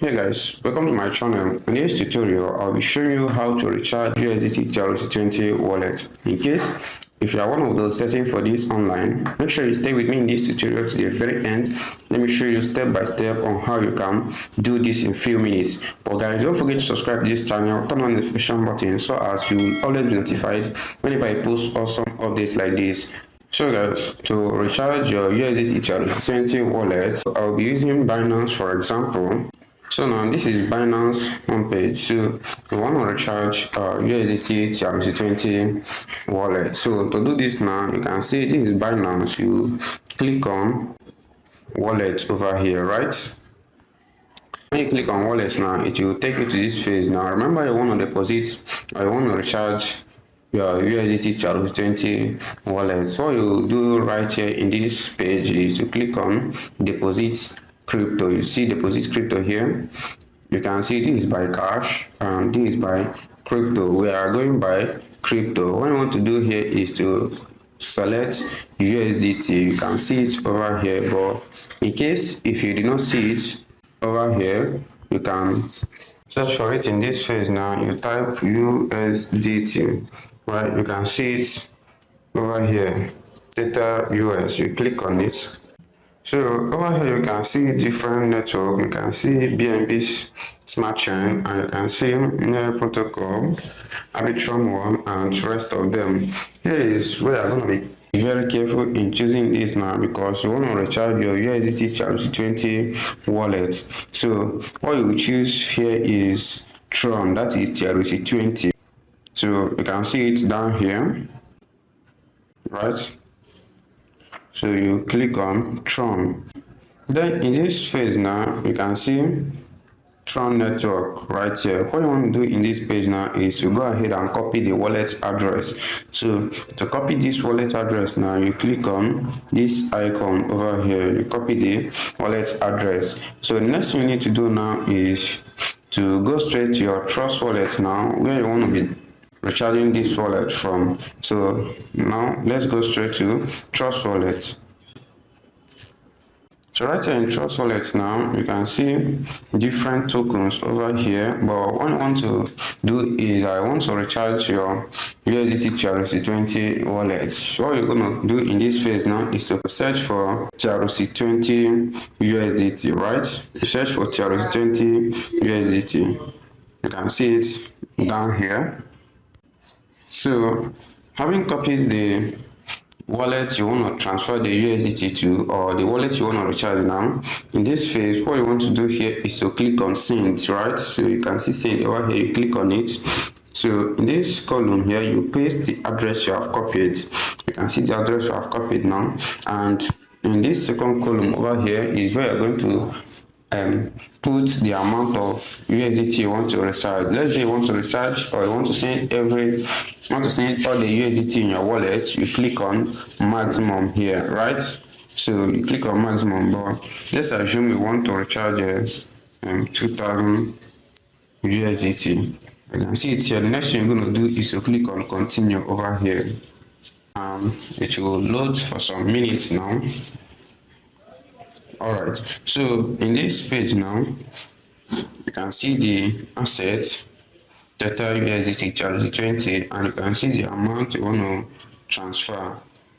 Hey guys, welcome to my channel. In this tutorial, I'll be showing you how to recharge USDTTRC20 wallet. In case if you are one of those searching for this online, make sure you stay with me in this tutorial to the very end. Let me show you step by step on how you can do this in few minutes. But guys, don't forget to subscribe to this channel, turn on the notification button so as you will always be notified whenever I post awesome updates like this. So guys, to recharge your USDTTRC20 wallet, I'll be using Binance for example. So now this is Binance homepage. So you want to recharge USDTTRC20 wallet. So to do this now, you can see this is Binance. You click on wallet over here, right? When you click on wallet now, it will take you to this phase. Now remember, you want to deposit or you want to recharge your USDTTRC20 wallet. So what you do right here in this page is to click on deposit crypto. You see deposit crypto here. You can see this is by cash and this is by crypto. We are going by crypto. What you want to do here is to select USDT. You can see it over here, but in case if you do not see it over here, you can search for it in this phase. Now you type USDT, right? You can see it over here, Theta US. You click on it. So over here you can see different network. You can see BNB's smart chain, and you can see Near protocol, Arbitrum one, and rest of them. Here is where I'm going to be very careful in choosing this now, because you want to recharge your USDTTRC20 wallet. So what you choose here is Tron, that is TRC20. So you can see it down here, right? So you click on Tron. Then in this phase now, you can see Tron network right here. What you want to do in this page now is to go ahead and copy the wallet address. So to copy this wallet address now, you click on this icon over here. You copy the wallet address. So the next thing you need to do now is to go straight to your Trust wallet now, where you want to be recharging this wallet from. So now let's go straight to Trust wallet. So right here in Trust wallet now, you can see different tokens over here, but what I want to do is I want to recharge your USDTTRC20 wallet. So what you're going to do in this phase now is to search for TRC20 USDT, right? You search for TRC20 USDT. You can see it down here. So having copied the wallet you want to transfer the USDT to, or the wallet you want to recharge now, in this phase what you want to do here is to click on send, right? So you can see send over here. You click on it. So in this column here, you paste the address you have copied. You can see the address you have copied now, and in this second column over here is where you're going to put the amount of USDT you want to recharge. Let's say you want to recharge, or you want to send all the USDT in your wallet. You click on maximum here, right? So you click on maximum, but let's assume you want to recharge 2000 USDT. You can see it here. The next thing you're going to do is to click on continue over here. It will load for some minutes now. Alright, so in this page now, you can see the asset, Theta USDTTRC20, and you can see the amount you want to transfer,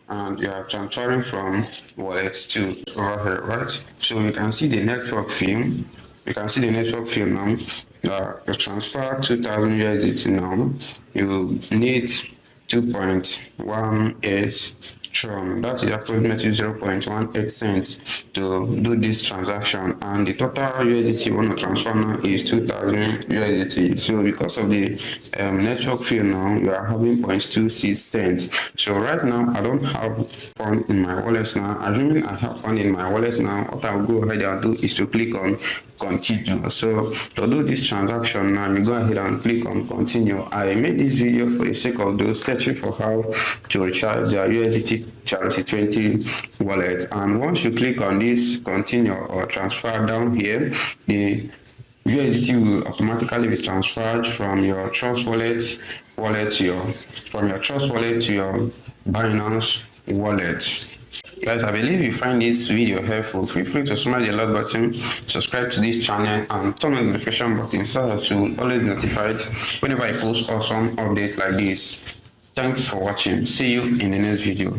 and you are transferring from wallet to over here, right? So you can see the network fee. You can see the network fee now. You transfer 2000 USDT now. You need 2.18 Tron. That is approximately 0.18 cents to do this transaction, and the total USDT you want to transfer now is 2000 USDT. So because of the network fee now, you are having 0.26 cents. So right now I don't have fund in my wallet now. Assuming I have fund in my wallet now, what I'll go ahead and do is to click on continue. So to do this transaction now, you go ahead and click on continue. I made this video for the sake of those searching for how to recharge their USDTTRC20 wallet, and once you click on this continue or transfer down here, the USDT will automatically be transferred from your Trust wallet to your Binance wallet. Guys, I believe you find this video helpful. Feel free to smash the like button, subscribe to this channel, and turn on the notification button so that you will always be notified whenever I post awesome updates like this. Thanks for watching. See you in the next video.